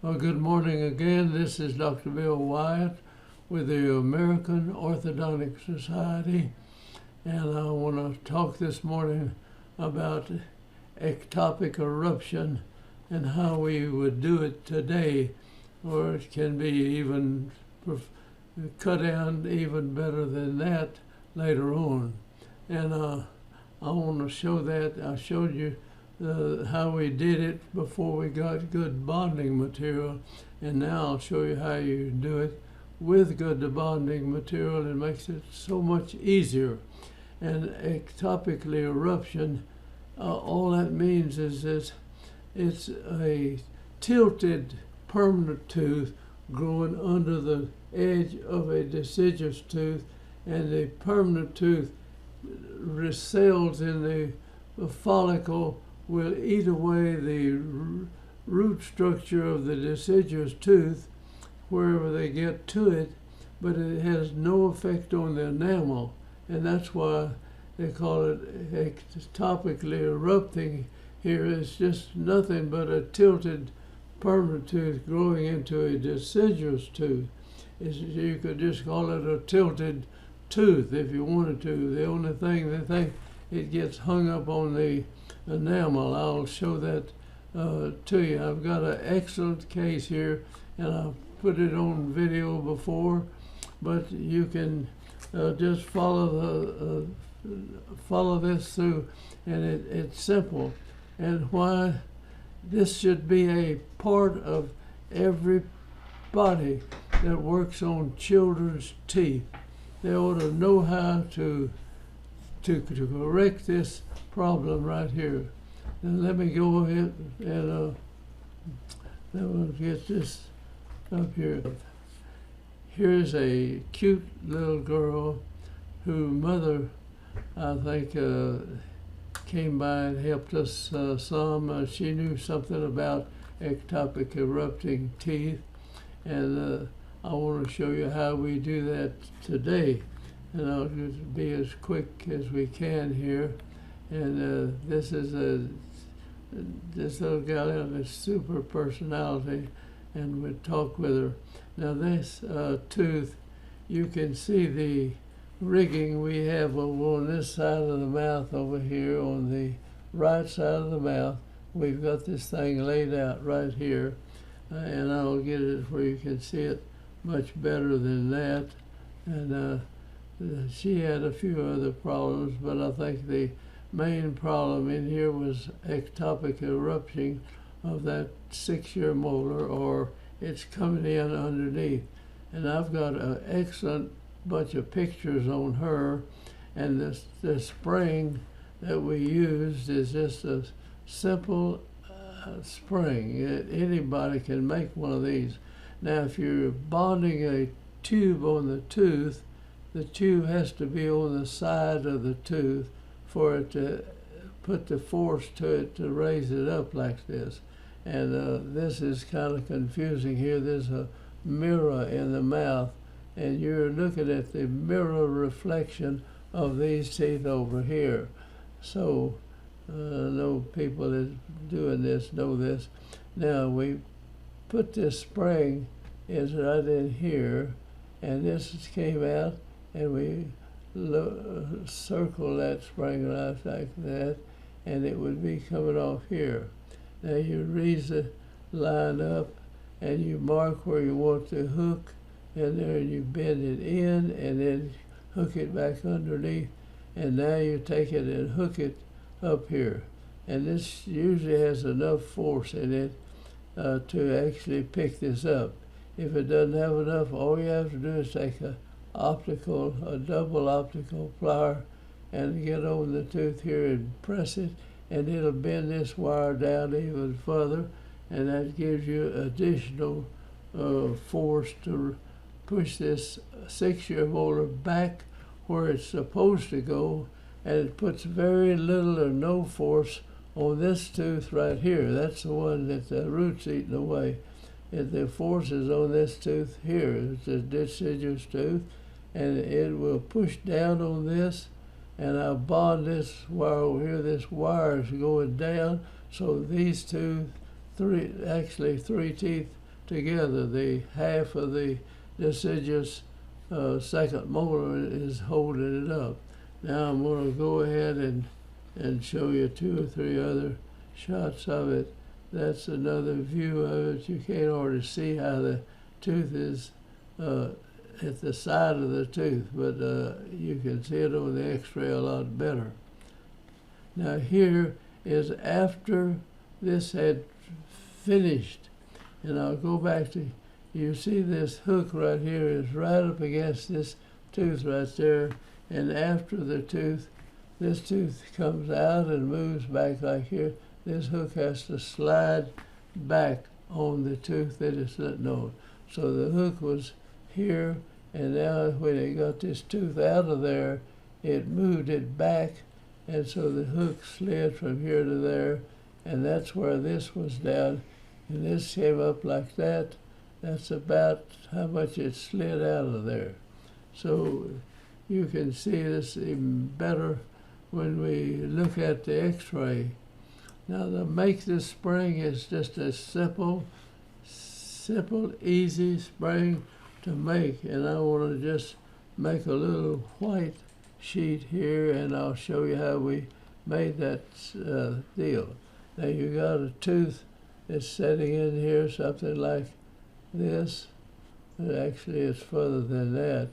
Well, good morning again. This is Dr. Bill Wyatt with the American Orthodontic Society, and I want to talk this morning about ectopic eruption and how we would do it today, or it can be even cut down even better than that later on. And I want to show that. I showed you how we did it before we got good bonding material, and now I'll show you how you do it with good bonding material. It makes it so much easier. And ectopic eruption, all that means is that it's a tilted permanent tooth growing under the edge of a deciduous tooth, and the permanent tooth reseals in the follicle, will eat away the root structure of the deciduous tooth wherever they get to it, but it has no effect on the enamel, and that's why they call it ectopically erupting. Here it's just nothing but a tilted permanent tooth growing into a deciduous tooth. You could just call it a tilted tooth if you wanted to. The only thing they think it gets hung up on the enamel. I'll show that to you. I've got an excellent case here, and I've put it on video before, but you can just follow this through, and it's simple. And why this should be a part of everybody that works on children's teeth. They ought to know how to correct this problem right here. Then let me go ahead and then we'll get this up here. Here's a cute little girl whose mother, I think, came by and helped us some. She knew something about ectopic erupting teeth, and I want to show you how we do that today. And I'll just be as quick as we can here. And this is this little gal has a super personality, and we'll talk with her. Now this tooth, you can see the rigging we have over on this side of the mouth over here. On the right side of the mouth, we've got this thing laid out right here, and I'll get it where you can see it much better than that. And she had a few other problems, but I think the main problem in here was ectopic eruption of that 6-year molar, or it's coming in underneath. And I've got an excellent bunch of pictures on her, and the spring that we used is just a simple spring. Anybody can make one of these. Now if you're bonding a tube on the tooth, the tube has to be on the side of the tooth for it to put the force to it to raise it up like this. And this is kind of confusing here. There's a mirror in the mouth, and you're looking at the mirror reflection of these teeth over here. So I know people that are doing this know this. Now we put this spring is right in here, and this came out, and we circle that spring right like that, and it would be coming off here. Now you raise the line up, and you mark where you want the hook, and there you bend it in, and then hook it back underneath, and now you take it and hook it up here. And this usually has enough force in it to actually pick this up. If it doesn't have enough, all you have to do is take a double optical plier and get on the tooth here and press it, and it'll bend this wire down even further, and that gives you additional force to push this 6-year molar back where it's supposed to go, and it puts very little or no force on this tooth right here. That's the one that the root's eating away. If the force is on this tooth here, it's a deciduous tooth, and it will push down on this, and I'll bond this wire over here. This wire is going down, so these three teeth together. The half of the deciduous second molar is holding it up. Now I'm going to go ahead and show you 2 or 3 other shots of it. That's another view of it. You can't already see how the tooth is at the side of the tooth, but you can see it on the x-ray a lot better. Now here is after this had finished, and I'll go back to, you see this hook right here is right up against this tooth right there, and after the tooth, this tooth comes out and moves back like here. This hook has to slide back on the tooth that it's letting on. So the hook was here, and now when it got this tooth out of there, it moved it back, and so the hook slid from here to there, and that's where this was down, and this came up like that. That's about how much it slid out of there. So you can see this even better when we look at the x-ray. Now to make this spring is just a simple, easy spring to make, and I want to just make a little white sheet here, and I'll show you how we made that deal. Now you got a tooth that's setting in here, something like this. Actually, it's further than that.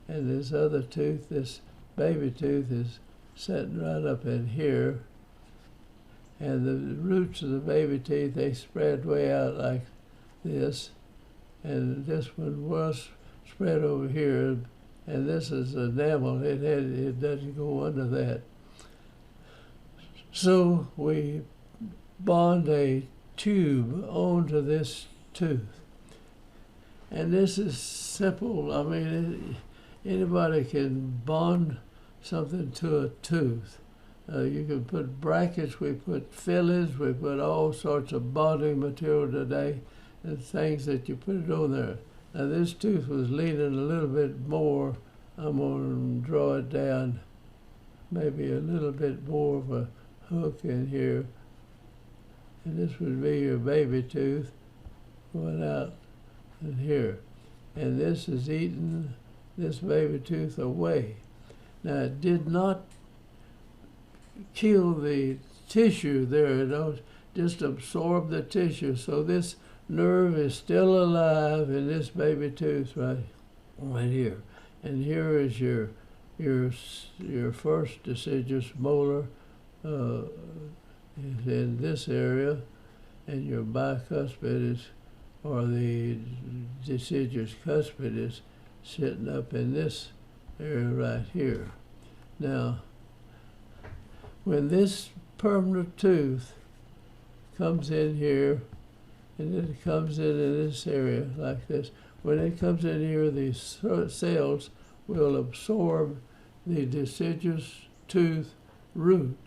And this other tooth, this baby tooth, is setting right up in here. And the roots of the baby teeth, they spread way out like this. And this one was spread over here. And this is enamel. It doesn't go under that. So we bond a tube onto this tooth. And this is simple. I mean, anybody can bond something to a tooth. You can put brackets, we put fillets, we put all sorts of bonding material today, and things that you put it on there. Now this tooth was leaning a little bit more. I'm going to draw it down, maybe a little bit more of a hook in here. And this would be your baby tooth going out in here. And this is eating this baby tooth away. Now it did not kill the tissue there, it just absorbed the tissue. So this nerve is still alive in this baby tooth right here. And here is your first deciduous molar is in this area, and your bicuspid is, or the deciduous cuspid is sitting up in this area right here. Now, when this permanent tooth comes in here, and it comes in this area like this, when it comes in here, these cells will absorb the deciduous tooth root.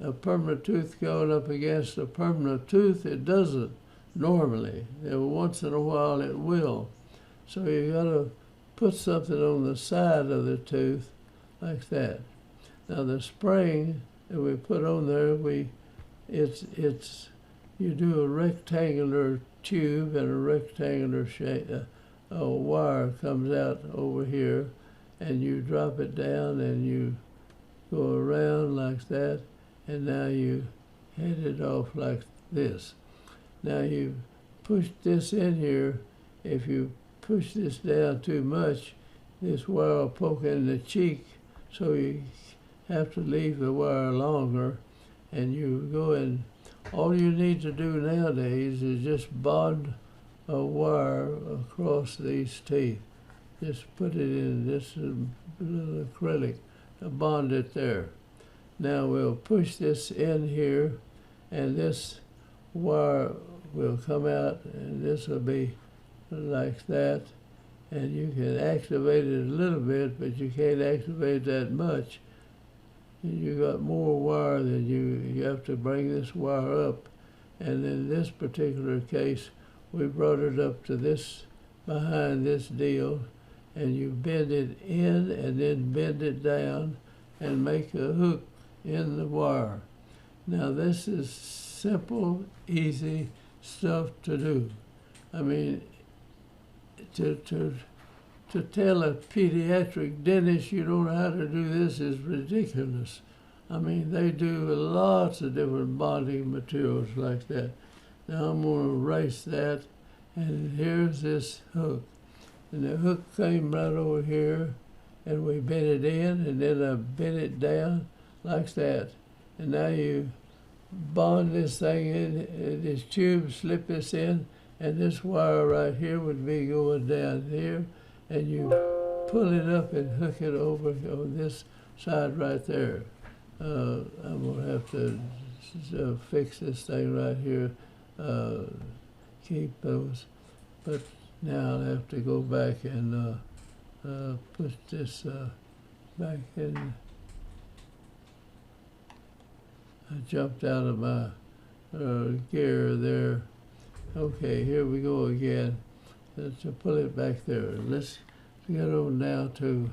A permanent tooth going up against a permanent tooth, it doesn't normally. Once in a while it will. So you got to put something on the side of the tooth like that. Now the spring that we put on there, you do a rectangular tube and a rectangular shape. A wire comes out over here, and you drop it down and you go around like that, and now you head it off like this. Now you push this in here. If you push this down too much, this wire will poke in the cheek, so you have to leave the wire longer, and you go in. All you need to do nowadays is just bond a wire across these teeth. Just put it in this little acrylic, bond it there. Now we'll push this in here, and this wire will come out, and this will be like that. And you can activate it a little bit, but you can't activate that much. You got more wire than you have to bring this wire up. And in this particular case, we brought it up to this, behind this deal, and you bend it in and then bend it down and make a hook in the wire. Now this is simple, easy stuff to do. I mean, to tell a pediatric dentist you don't know how to do this is ridiculous. I mean, they do lots of different bonding materials like that. Now I'm going to erase that, and here's this hook. And the hook came right over here, and we bent it in, and then I bent it down like that. And now you bond this thing in this tube, slip this in, and this wire right here would be going down here, and you pull it up and hook it over on this side right there. I'm going to have to fix this thing right here, keep those, but now I'll have to go back and put this back in. I jumped out of my gear there. Okay, here we go again. Let's pull it back there. Let's get on now to,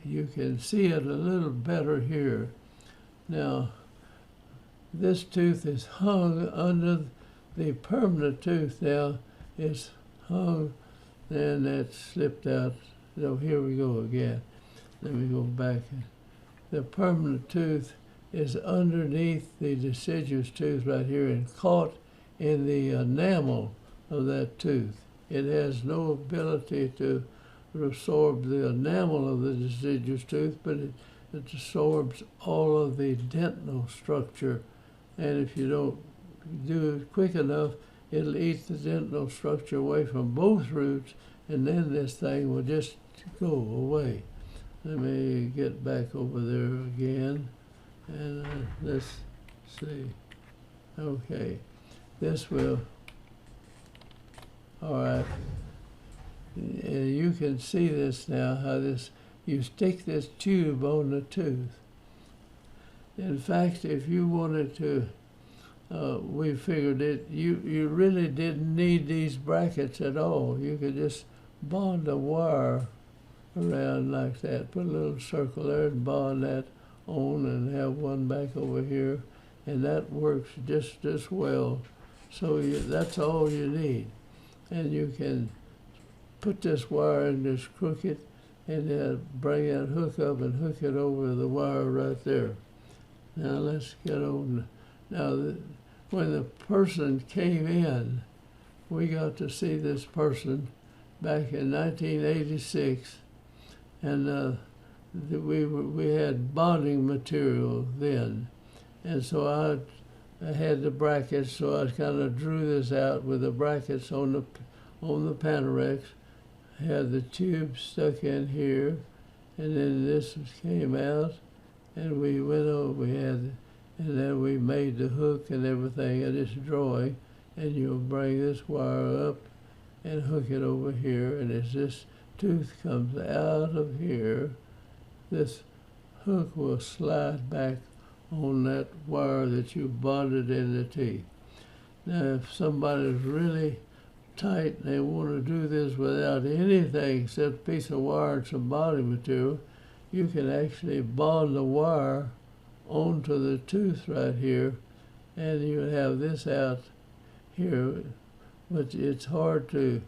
you can see it a little better here. Now, this tooth is hung under the permanent tooth now. It's hung, and that slipped out. So here we go again. Let me go back. The permanent tooth is underneath the deciduous tooth right here and caught in the enamel of that tooth. It has no ability to absorb the enamel of the deciduous tooth, but it absorbs all of the dental structure. And if you don't do it quick enough, it'll eat the dental structure away from both roots, and then this thing will just go away. Let me get back over there again, and let's see. Okay, this will, all right. And you can see this now, how this, you stick this tube on the tooth. In fact, if you wanted to, we figured it, you really didn't need these brackets at all. You could just bond a wire around like that, put a little circle there and bond that on, and have one back over here, and that works just as well. So that's all you need. And you can put this wire in this crooked, and then bring that hook up and hook it over the wire right there. Now let's get on. Now, when the person came in, we got to see this person back in 1986, and we had bonding material then, and so I had the brackets, so I kind of drew this out with the brackets on the Panorex. Had the tube stuck in here, and then this came out, and we went over, and then we made the hook and everything in this drawing, and you'll bring this wire up and hook it over here, and as this tooth comes out of here, this hook will slide back on that wire that you bonded in the teeth. Now, if somebody's really tight and they want to do this without anything except a piece of wire and some bonding material, you can actually bond the wire onto the tooth right here, and you have this out here, but it's hard to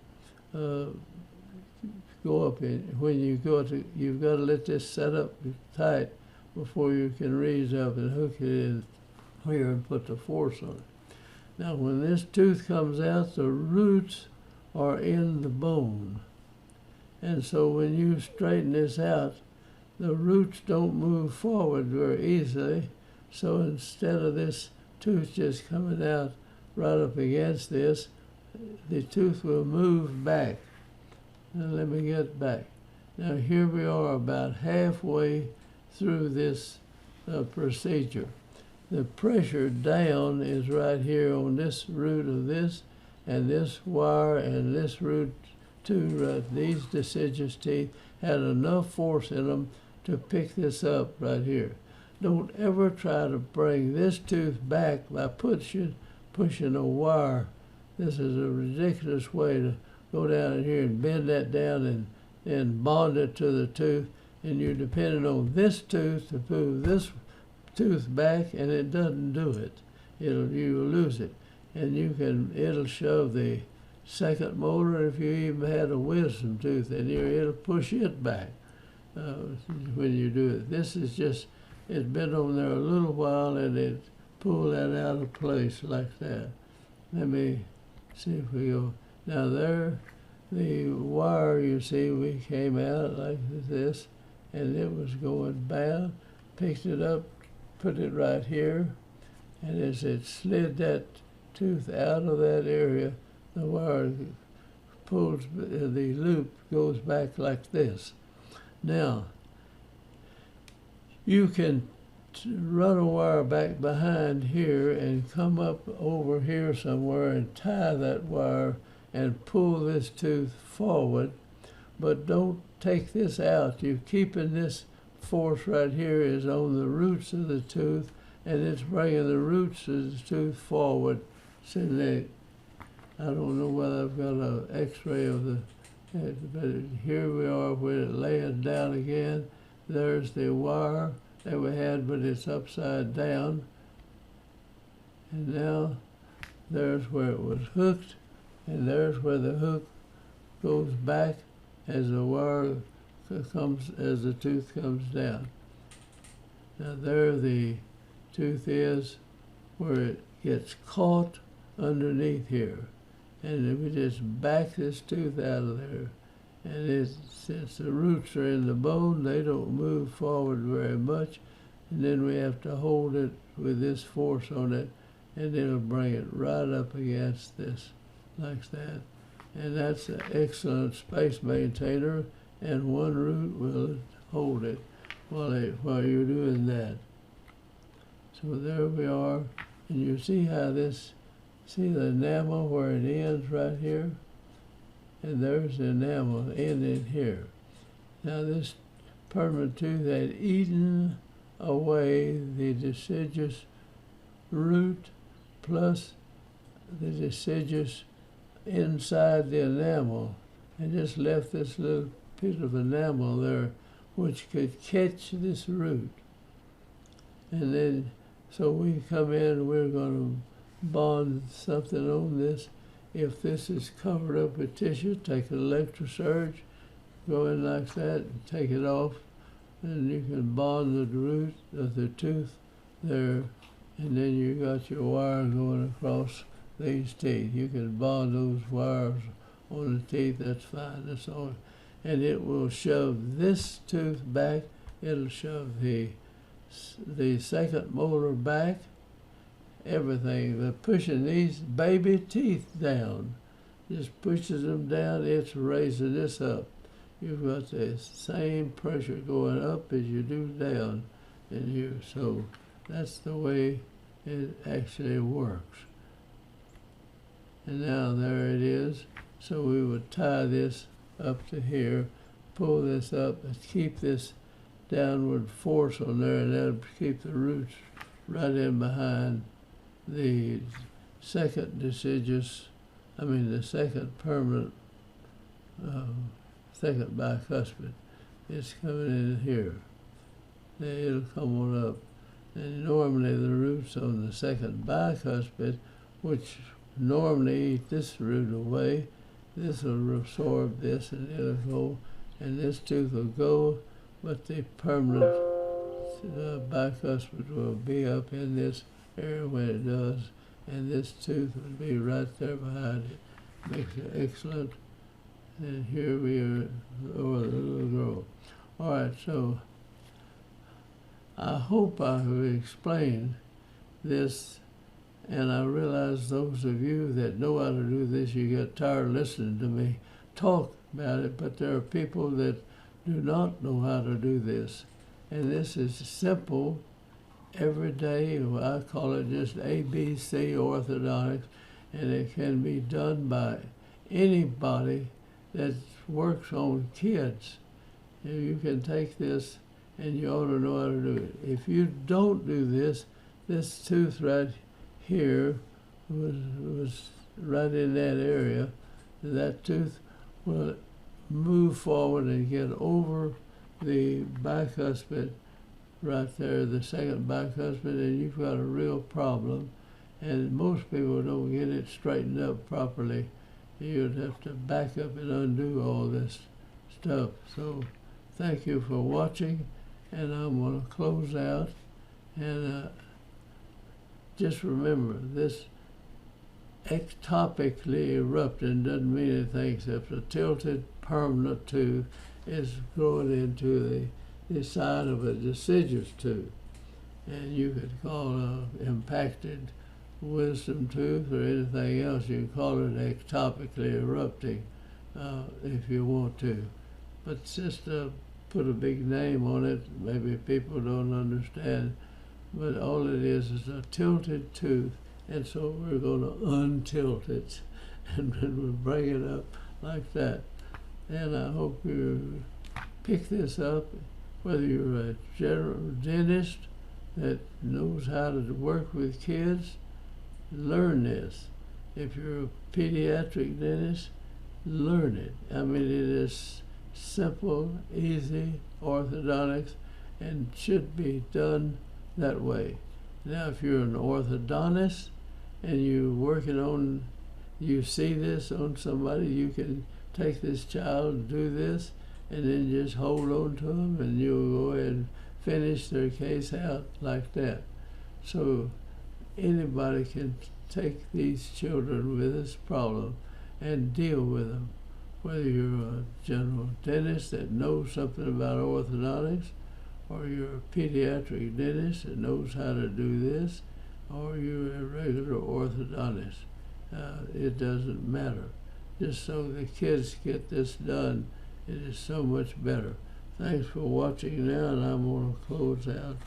go up in. When you go to, you've got to let this set up tight before you can reach up and hook it in here and put the force on it. Now, when this tooth comes out, the roots are in the bone. And so when you straighten this out, the roots don't move forward very easily. So instead of this tooth just coming out right up against this, the tooth will move back. Now let me get back. Now here we are about halfway through this procedure. The pressure down is right here on this root of this, and this wire and this root too. These deciduous teeth had enough force in them to pick this up right here. Don't ever try to bring this tooth back by pushing a wire. This is a ridiculous way to go down in here and bend that down and bond it to the tooth, and you're depending on this tooth to move this tooth back, and it doesn't do it. You lose it, and it'll shove the second molar. If you even had a wisdom tooth in here, it'll push it back when you do it. This is just, it's been on there a little while and it pulled that out of place like that. Let me see if we go. Now there, the wire, you see, we came out like this, and it was going down, picked it up, put it right here, and as it slid that tooth out of that area, the wire pulls, the loop goes back like this. Now, you can run a wire back behind here and come up over here somewhere and tie that wire and pull this tooth forward, but don't take this out. You're keeping this force right here is on the roots of the tooth, and it's bringing the roots of the tooth forward. So I don't know whether I've got an x-ray of the, but here we are, we're laying down again. There's the wire that we had, but it's upside down. And now there's where it was hooked, and there's where the hook goes back as the wire comes, as the tooth comes down. Now there the tooth is where it gets caught underneath here. And if we just back this tooth out of there, and since the roots are in the bone, they don't move forward very much, and then we have to hold it with this force on it, and it'll bring it right up against this, like that. And that's an excellent space maintainer, and one root will hold it while you're doing that. So there we are, and you see how this, see the enamel where it ends right here? And there's the enamel ending here. Now this permanent tooth had eaten away the deciduous root plus the deciduous inside the enamel, and just left this little bit of enamel there which could catch this root. And then, so we come in, we're going to bond something on this. If this is covered up with tissue, take an electrosurge, go in like that, and take it off, and you can bond the root of the tooth there, and then you got your wire going across these teeth. You can bond those wires on the teeth, that's fine, that's all. And it will shove this tooth back, it'll shove the second molar back, everything. They're pushing these baby teeth down. Just pushes them down, it's raising this up. You've got the same pressure going up as you do down in here. So that's the way it actually works. And now there it is. So we would tie this up to here, pull this up, and keep this downward force on there, and that'll keep the roots right in behind the second deciduous, the second permanent, second bicuspid. It's coming in here. Then it'll come on up. And normally the roots on the second bicuspid, which normally eat this root away, this will absorb this and it'll go, and this tooth will go, but the permanent bicuspid will be up in this area when it does, and this tooth will be right there behind it. Makes it excellent. And here we are over the little girl. All right, so I hope I have explained this, and I realize those of you that know how to do this, you get tired of listening to me talk about it, but there are people that do not know how to do this. And this is simple, everyday, I call it just ABC orthodontics, and it can be done by anybody that works on kids. You can take this and you ought to know how to do it. If you don't do this, this tooth right here was right in that area, that tooth will move forward and get over the bicuspid right there, the second bicuspid, and you've got a real problem. And most people don't get it straightened up properly you'd have to back up and undo all this stuff. So thank you for watching, and I'm going to close out. And just remember, this ectopically erupting doesn't mean anything except a tilted permanent tooth is growing into the side of a deciduous tooth. And you could call an impacted wisdom tooth or anything else. You can call it ectopically erupting if you want to. But just put a big name on it. Maybe people don't understand. But all it is a tilted tooth. And so we're going to untilt it. And then we'll bring it up like that. And I hope you pick this up, whether you're a general dentist that knows how to work with kids, learn this. If you're a pediatric dentist, learn it. I mean, it is simple, easy orthodontics, and should be done that way. Now, if you're an orthodontist and you're working on, you see this on somebody, you can take this child and do this, and then just hold on to them, and you'll go ahead and finish their case out like that. So anybody can take these children with this problem and deal with them, whether you're a general dentist that knows something about orthodontics, or you're a pediatric dentist that knows how to do this, or you're a regular orthodontist. It doesn't matter. Just so the kids get this done, it is so much better. Thanks for watching now, and I'm going to close out.